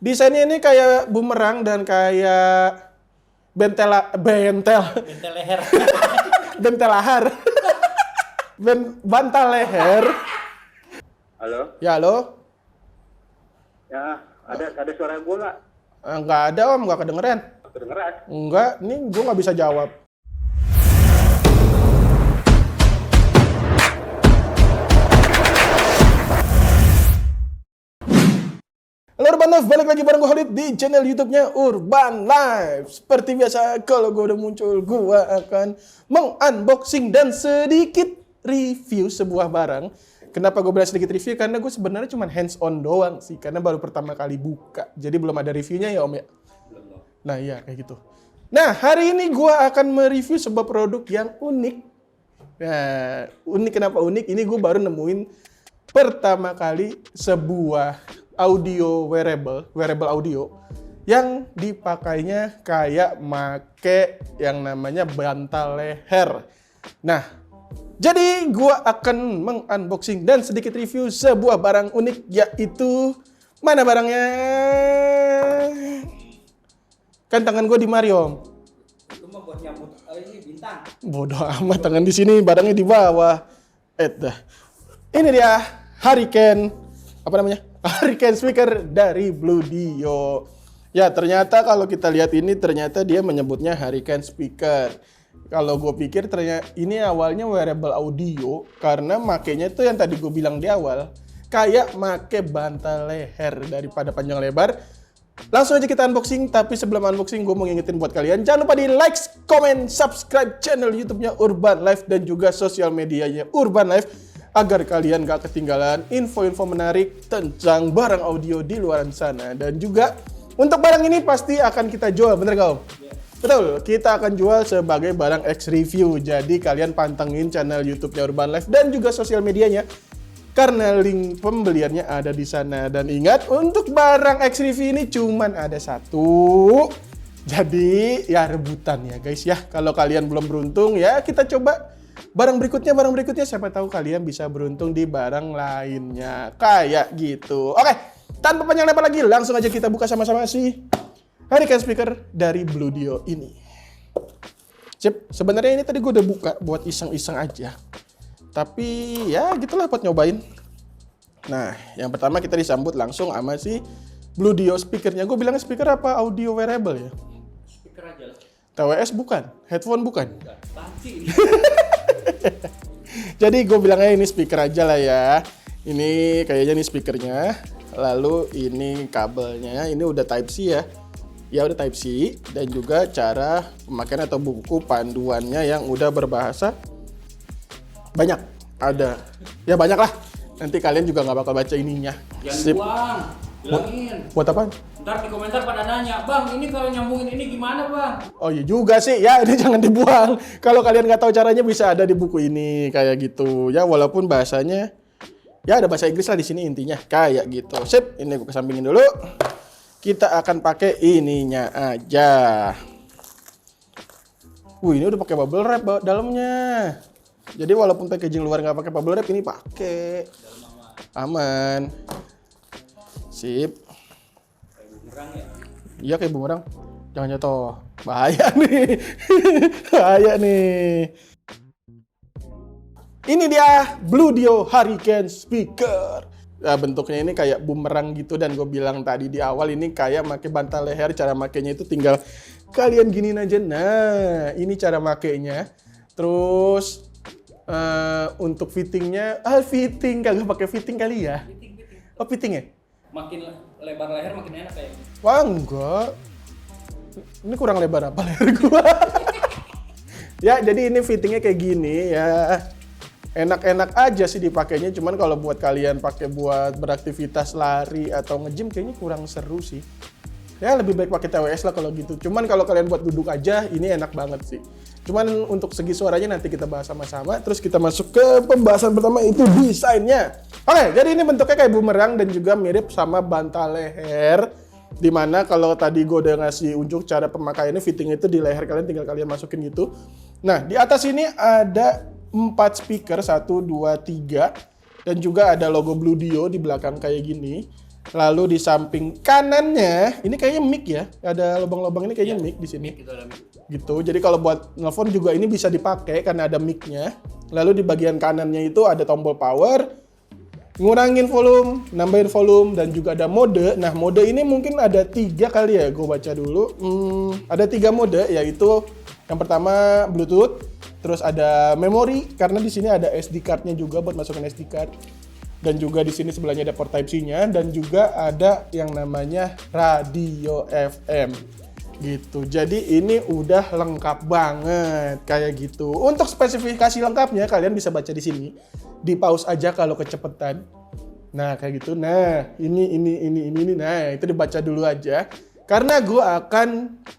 Desainnya ini kayak bumerang dan kayak bentel leher. bentel lahar. Bantal leher. Halo? Ya, halo? Ya, ada suara gue nggak? Nggak ada, Om. Nggak kedengeran. Kedengeran? Enggak, nih gue nggak bisa jawab. Halo Urban Life, balik lagi bareng gue Khalid di channel YouTube-nya Urban Life. Seperti biasa, kalau gue udah muncul, gue akan mengunboxing dan sedikit review sebuah barang. Kenapa gue bilang sedikit review? Karena gue sebenarnya cuma hands on doang sih, karena baru pertama kali buka. Jadi belum ada reviewnya ya Om ya? Nah iya, kayak gitu. Nah, hari ini gue akan mereview sebuah produk yang unik. Nah, unik kenapa unik? Ini gue baru nemuin pertama kali sebuah wearable audio yang dipakainya kayak make yang namanya bantal leher. Nah, jadi gua akan mengunboxing dan sedikit review sebuah barang unik, yaitu mana barangnya? Kan tangan gua di Mario. Itu mah buat nyambut ini bintang. Bodoh amat, tangan di sini, barangnya di bawah. Dah. Ini dia Hurricane, apa namanya? Hurricane speaker dari Bluedio. Ya, ternyata kalau kita lihat ini, ternyata dia menyebutnya Hurricane speaker. Kalau gue pikir ternyata ini awalnya wearable audio, karena makainya itu yang tadi gue bilang di awal, kayak make bantal leher daripada panjang lebar. Langsung aja kita unboxing, tapi sebelum unboxing gue mau ngingetin buat kalian, jangan lupa di like, comment, subscribe channel YouTube-nya Urban Life dan juga sosial medianya Urban Life, agar kalian gak ketinggalan info-info menarik tentang barang audio di luar sana. Dan juga untuk barang ini pasti akan kita jual, bener gak Om? Yeah. Betul, kita akan jual sebagai barang X review. Jadi kalian pantengin channel YouTube-nya Urban Life dan juga sosial medianya, karena link pembeliannya ada di sana. Dan ingat, untuk barang X review ini cuman ada satu. Jadi ya rebutan ya guys ya. Kalau kalian belum beruntung ya kita coba barang berikutnya siapa tahu kalian bisa beruntung di barang lainnya. Kayak gitu. Oke, tanpa panjang lebar lagi, langsung aja kita buka sama-sama si Hurricane speaker dari Bluedio ini. Sip, sebenarnya ini tadi gue udah buka buat iseng-iseng aja. Tapi ya gitulah buat nyobain. Nah, yang pertama kita disambut langsung sama si Bluedio speakernya. Gue bilangnya speaker apa audio wearable ya? Speaker aja lah. TWS bukan? Headphone bukan? Panci. Jadi gue bilangnya ini speaker aja lah ya. Ini kayaknya nih speakernya. Lalu ini kabelnya. Ini udah Type C ya. Ya udah Type C. Dan juga cara pemakaian atau buku panduannya yang udah berbahasa banyak. Ada. Ya banyak lah. Nanti kalian juga nggak bakal baca ininya. Jangan buang. Bilangin. Buat apaan? Ntar di komentar pada nanya, Bang ini kalau nyambungin ini gimana Bang? Oh iya juga sih, ya ini jangan dibuang. Kalau kalian nggak tahu caranya bisa ada di buku ini kayak gitu. Ya walaupun bahasanya, ya ada bahasa Inggris lah di sini intinya kayak gitu. Sip, ini gue kesampingin dulu. Kita akan pakai ininya aja. Ini udah pakai bubble wrap dalamnya. Jadi walaupun packaging luar nggak pakai bubble wrap, ini pakai. Aman. Sip. Bumerang ya? Iya kayak bumerang. Jangan jatuh. Bahaya nih. Bahaya nih. Ini dia Bluedio Hurricane speaker. Nah, bentuknya ini kayak bumerang gitu, dan gue bilang tadi di awal ini kayak pakai bantal leher. Cara makainya itu tinggal kalian giniin aja. Nah, ini cara makainya. Terus untuk fittingnya, fitting kagak pakai fitting kali ya? Fitting. Oh fitting ya? Makin lebar leher makin enak kayaknya. Wah enggak. Ini kurang lebar apa leher gua? Ya jadi ini fittingnya kayak gini ya. Enak-enak aja sih dipakainya. Cuman kalau buat kalian pakai buat beraktivitas lari atau nge-gym kayaknya kurang seru sih. Ya lebih baik pakai TWS lah kalau gitu. Cuman kalau kalian buat duduk aja ini enak banget sih. Cuman untuk segi suaranya nanti kita bahas sama-sama. Terus kita masuk ke pembahasan pertama, itu desainnya. Oke, jadi ini bentuknya kayak bumerang dan juga mirip sama bantal leher. Dimana kalau tadi gue udah ngasih unjuk cara pemakaiannya, fitting itu di leher kalian, tinggal kalian masukin gitu. Nah, di atas ini ada 4 speaker, 1, 2, 3. Dan juga ada logo Bluedio di belakang kayak gini. Lalu di samping kanannya, ini kayaknya mic ya. Ada lubang-lubang ini kayaknya mic di sini. Gitu ada mic. Gitu. Jadi kalau buat nelfon juga ini bisa dipakai karena ada mic-nya. Lalu di bagian kanannya itu ada tombol power, ngurangin volume, nambahin volume, dan juga ada mode. Nah, mode ini mungkin ada 3 kali ya, gue baca dulu. Ada 3 mode, yaitu yang pertama Bluetooth, terus ada memori, karena di sini ada SD card-nya juga buat masukin SD card. Dan juga di sini sebelahnya ada port Type-C-nya, dan juga ada yang namanya radio FM. Gitu. Jadi ini udah lengkap banget kayak gitu. Untuk spesifikasi lengkapnya kalian bisa baca di sini. Di pause aja kalau kecepatan. Nah, kayak gitu. Nah, ini. Nah, itu dibaca dulu aja. Karena gue akan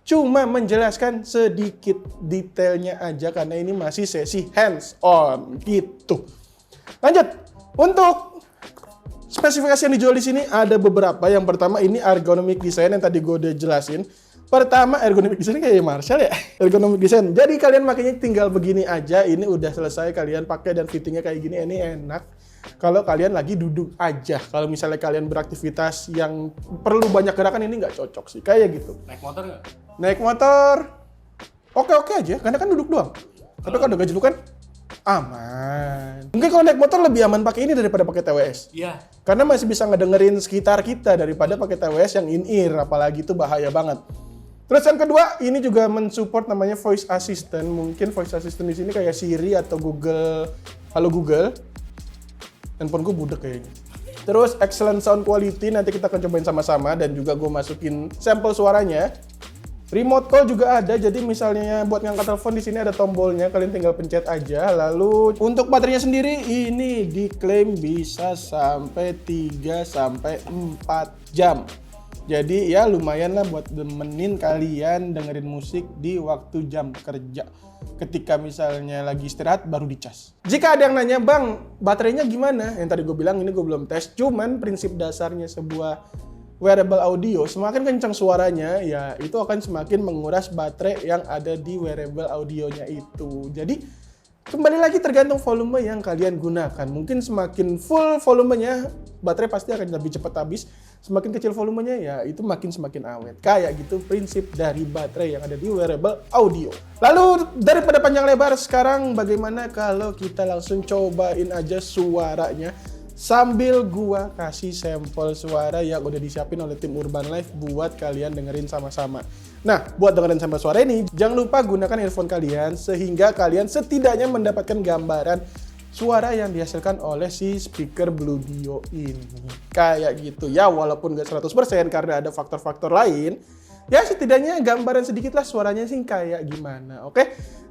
cuma menjelaskan sedikit detailnya aja karena ini masih sesi hands on gitu. Lanjut. Untuk spesifikasi yang dijual di sini ada beberapa. Yang pertama ini ergonomic design yang tadi gue udah jelasin. Pertama, ergonomic design kayak Marshall ya. Ergonomic design. Jadi kalian makanya tinggal begini aja. Ini udah selesai kalian pakai dan fittingnya kayak gini. Ini enak. Kalau kalian lagi duduk aja. Kalau misalnya kalian beraktivitas yang perlu banyak gerakan ini nggak cocok sih. Kayak gitu. Naik motor nggak? Naik motor oke aja. Karena kan duduk doang. Tapi kalau udah gak kan aman. Mungkin kalau naik motor lebih aman pakai ini daripada pakai TWS. Iya. Karena masih bisa ngedengerin sekitar kita daripada pakai TWS yang in-ear. Apalagi itu bahaya banget. Terus yang kedua, ini juga mensupport namanya voice assistant. Mungkin voice assistant di sini kayak Siri atau Google. Halo Google. Handphone gue budek kayaknya. Terus excellent sound quality, nanti kita akan cobain sama-sama dan juga gue masukin sampel suaranya. Remote call juga ada, jadi misalnya buat ngangkat telepon di sini ada tombolnya, kalian tinggal pencet aja. Lalu untuk baterainya sendiri ini diklaim bisa sampai 3 sampai 4 jam. Jadi ya lumayan lah buat nemenin kalian dengerin musik di waktu jam kerja. Ketika misalnya lagi istirahat baru dicas. Jika ada yang nanya, "Bang, baterainya gimana?" Yang tadi gue bilang ini gue belum tes, cuman prinsip dasarnya sebuah wearable audio, semakin kencang suaranya, ya itu akan semakin menguras baterai yang ada di wearable audionya itu. Jadi kembali lagi tergantung volume yang kalian gunakan. Mungkin semakin full volumenya, baterai pasti akan lebih cepat habis. Semakin kecil volumenya, ya itu semakin awet. Kayak gitu prinsip dari baterai yang ada di wearable audio. Lalu daripada panjang lebar, sekarang bagaimana kalau kita langsung cobain aja suaranya sambil gua kasih sampel suara yang udah disiapin oleh tim Urban Life buat kalian dengerin sama-sama. Nah, buat dengerin sampel suara ini, jangan lupa gunakan earphone kalian sehingga kalian setidaknya mendapatkan gambaran suara yang dihasilkan oleh si speaker Blue Dio ini. Kayak gitu ya, walaupun gak 100% karena ada faktor-faktor lain, ya setidaknya gambaran sedikit lah suaranya sih kayak gimana, oke?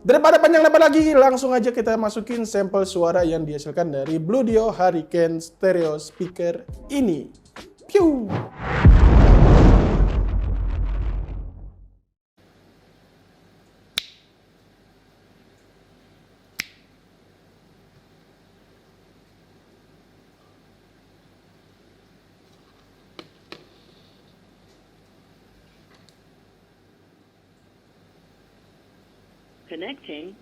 Daripada panjang lebar lagi, langsung aja kita masukin sampel suara yang dihasilkan dari Blue Dio Hurricane Stereo Speaker ini. Piu! Connecting.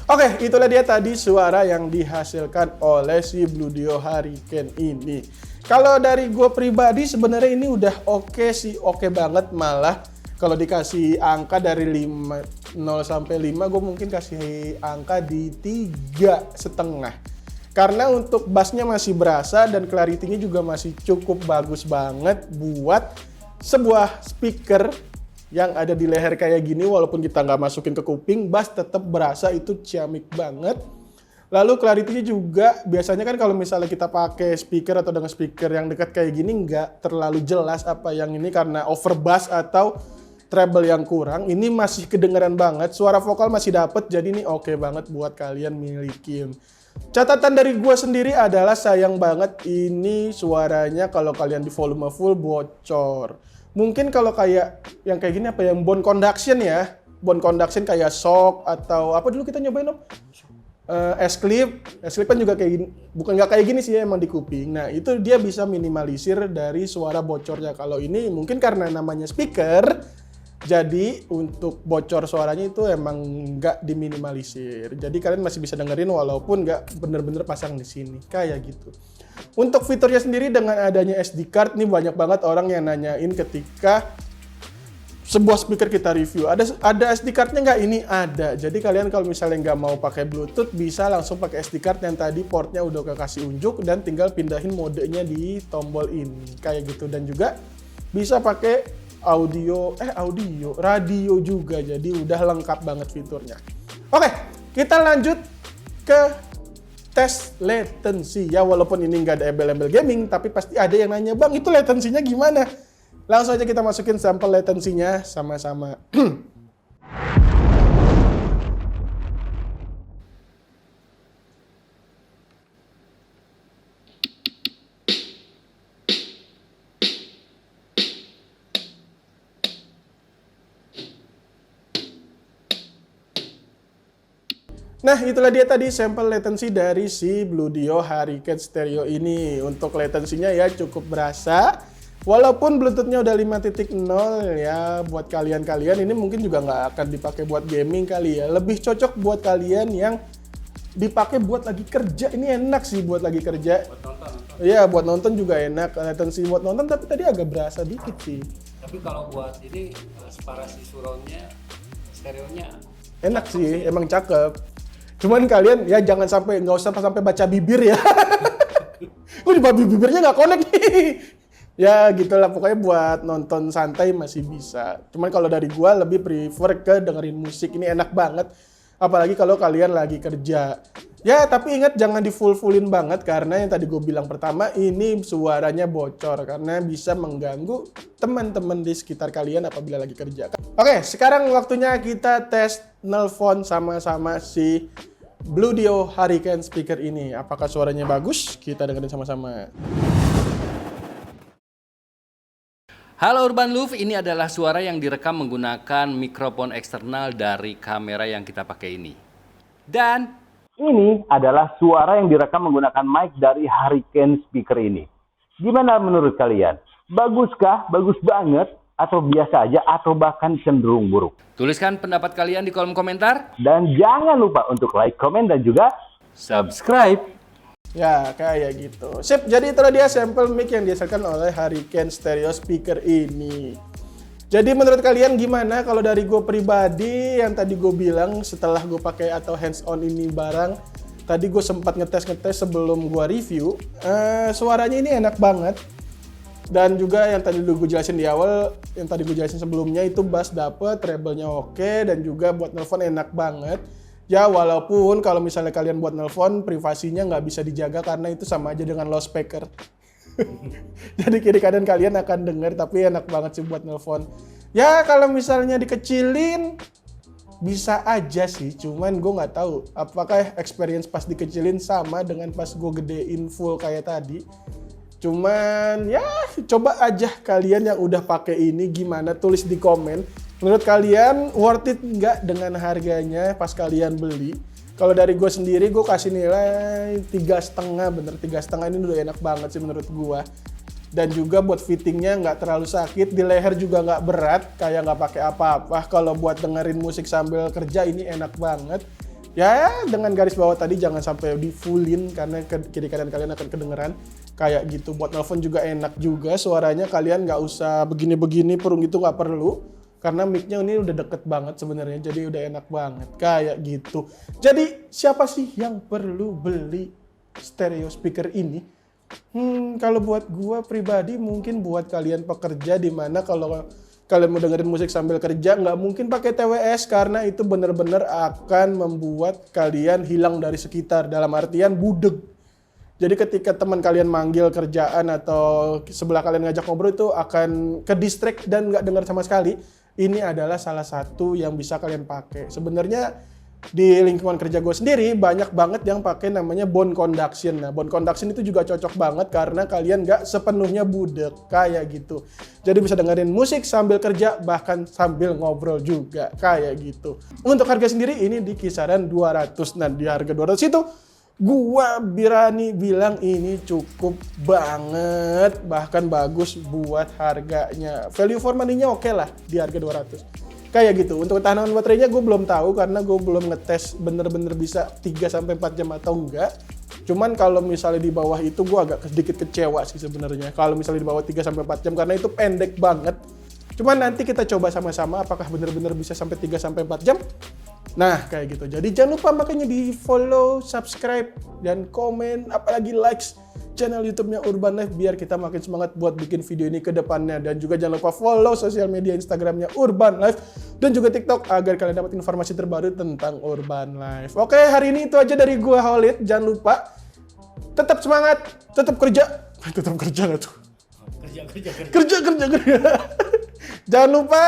Oke, itulah dia tadi suara yang dihasilkan oleh si Blue Dio Hurricane ini. Kalau dari gue pribadi sebenarnya ini udah oke sih, oke banget malah. Kalau dikasih angka dari 0 sampai 5, gue mungkin kasih angka di 3,5. Karena untuk bassnya masih berasa dan clarity-nya juga masih cukup bagus banget buat sebuah speaker yang ada di leher kayak gini. Walaupun kita nggak masukin ke kuping, bass tetap berasa, itu ciamik banget. Lalu clarity-nya juga, biasanya kan kalau misalnya kita pakai speaker atau dengan speaker yang dekat kayak gini nggak terlalu jelas apa yang ini karena overbass atau treble yang kurang. Ini masih kedengeran banget, suara vokal masih dapet, jadi ini oke banget buat kalian milikin. Catatan dari gua sendiri adalah sayang banget ini suaranya kalau kalian di volume full bocor. Mungkin kalau kayak yang kayak gini apa yang bone conduction ya, bone conduction kayak shock atau apa dulu kita nyobain Om? S-Clip kan juga kayak gini, bukan nggak kayak gini sih ya, emang di kuping. Nah itu dia bisa minimalisir dari suara bocornya. Kalau ini mungkin karena namanya speaker, jadi untuk bocor suaranya itu emang nggak diminimalisir. Jadi kalian masih bisa dengerin walaupun nggak bener-bener pasang di sini, kayak gitu. Untuk fiturnya sendiri dengan adanya SD card, nih banyak banget orang yang nanyain ketika sebuah speaker kita review, ada SD card-nya nggak? Ini ada. Jadi kalian kalau misalnya nggak mau pakai Bluetooth, bisa langsung pakai SD card yang tadi portnya udah kasih unjuk dan tinggal pindahin modenya di tombol ini, kayak gitu. Dan juga bisa pakai radio juga. Jadi udah lengkap banget fiturnya. Oke, kita lanjut ke tes latency ya. Walaupun ini nggak ada embel-embel gaming, tapi pasti ada yang nanya, Bang itu latensinya gimana? Langsung aja kita masukin sampel latensinya sama-sama. Nah, itulah dia tadi sampel latency dari si Bluedio Hurricane Stereo ini. Untuk latensinya ya cukup berasa. Walaupun Bluetooth-nya udah 5.0 ya, buat kalian-kalian ini mungkin juga nggak akan dipakai buat gaming kali ya. Lebih cocok buat kalian yang dipakai buat lagi kerja. Ini enak sih buat lagi kerja. Buat nonton. Iya, buat nonton juga enak. Latency buat nonton, tapi tadi agak berasa dikit sih. Tapi kalau buat ini separasi surround-nya, stereonya Enak sih, emang cakep. Cuman kalian ya jangan sampai, nggak usah sampai baca bibir ya. Gue di bibirnya nggak connect nih. Ya gitulah, pokoknya buat nonton santai masih bisa. Cuman kalau dari gua lebih prefer ke dengerin musik, ini enak banget. Apalagi kalau kalian lagi kerja. Ya tapi ingat jangan di full-fullin banget karena yang tadi gue bilang pertama, ini suaranya bocor karena bisa mengganggu teman-teman di sekitar kalian apabila lagi kerja. Oke, sekarang waktunya kita tes nelpon sama-sama si Bluedio Hurricane speaker ini. Apakah suaranya bagus? Kita dengerin sama-sama. Halo Urban Love, ini adalah suara yang direkam menggunakan mikrofon eksternal dari kamera yang kita pakai ini. Dan ini adalah suara yang direkam menggunakan mic dari Hurricane speaker ini. Gimana menurut kalian? Baguskah? Bagus banget? Atau biasa aja? Atau bahkan cenderung buruk? tuliskan pendapat kalian di kolom komentar. Dan jangan lupa untuk like, komen, dan juga subscribe. Ya, kayak gitu. Sip, jadi itulah dia sampel mic yang dihasilkan oleh Hurricane Stereo speaker ini. Jadi menurut kalian gimana kalau dari gue pribadi yang tadi gue bilang setelah gue pakai atau hands on ini barang, tadi gue sempat ngetes sebelum gue review, suaranya ini enak banget. Dan juga yang tadi gue jelasin di awal, yang tadi gue jelasin sebelumnya itu bass dapet, treble-nya oke, dan juga buat nelpon enak banget. Ya walaupun kalau misalnya kalian buat nelpon, privasinya nggak bisa dijaga karena itu sama aja dengan loudspeaker. Jadi kiri kanan kalian akan denger, tapi enak banget sih buat nelpon. Ya kalau misalnya dikecilin, bisa aja sih, cuman gue nggak tahu apakah experience pas dikecilin sama dengan pas gue gedein full kayak tadi. Cuman ya coba aja kalian yang udah pakai ini gimana, tulis di komen. Menurut kalian worth it nggak dengan harganya pas kalian beli? Kalau dari gue sendiri gue kasih nilai 3,5, bener 3,5 ini udah enak banget sih menurut gue. Dan juga buat fittingnya nggak terlalu sakit, di leher juga nggak berat, kayak nggak pakai apa-apa. Kalau buat dengerin musik sambil kerja ini enak banget. Ya dengan garis bawah tadi jangan sampai di fullin karena kiri kanan kalian akan kedengeran. kayak gitu. Buat nelfon juga enak juga suaranya, kalian nggak usah begini-begini perung gitu, nggak perlu. Karena mic-nya ini udah deket banget sebenarnya, jadi udah enak banget kayak gitu. Jadi siapa sih yang perlu beli stereo speaker ini? Kalau buat gua pribadi mungkin buat kalian pekerja, di mana kalau kalian mau dengerin musik sambil kerja nggak mungkin pakai TWS karena itu benar-benar akan membuat kalian hilang dari sekitar, dalam artian budeg. Jadi ketika teman kalian manggil kerjaan atau sebelah kalian ngajak ngobrol itu akan ke distract dan nggak dengar sama sekali. Ini adalah salah satu yang bisa kalian pakai. Sebenarnya di lingkungan kerja gue sendiri banyak banget yang pakai namanya bone conduction. Nah, bone conduction itu juga cocok banget karena kalian nggak sepenuhnya budek kayak gitu. Jadi bisa dengerin musik sambil kerja, bahkan sambil ngobrol juga kayak gitu. Untuk harga sendiri ini di kisaran 200. Nah, di harga 200 itu gua berani bilang ini cukup banget, bahkan bagus buat harganya. Value for money-nya oke lah di harga 200. Kayak gitu. Untuk ketahanan baterainya gue belum tahu karena gue belum ngetes bener-bener bisa 3-4 jam atau enggak. Cuman kalau misalnya di bawah itu gue agak sedikit kecewa sih sebenarnya. Kalau misalnya di bawah 3-4 jam karena itu pendek banget. Cuman nanti kita coba sama-sama apakah bener-bener bisa sampai 3-4 jam. Nah, kayak gitu. Jadi jangan lupa makanya di follow, subscribe, dan komen, apalagi likes channel YouTube-nya Urban Life biar kita makin semangat buat bikin video ini ke depannya. Dan juga jangan lupa follow sosial media Instagram-nya Urban Life dan juga TikTok agar kalian dapat informasi terbaru tentang Urban Life. Oke, hari ini itu aja dari gua Khalid. Jangan lupa tetap semangat, tetap kerja. Tetap kerja lah tuh. Kerja. Jangan lupa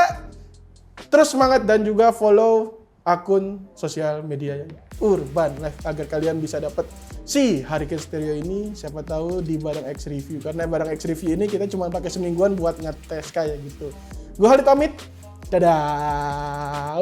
terus semangat dan juga follow akun sosial media Urban Life agar kalian bisa dapat si Hurricane Stereo ini, siapa tahu di barang X Review, karena barang X Review ini kita cuma pakai semingguan buat ngetes kayak gitu. Gue Khalid pamit, dadah.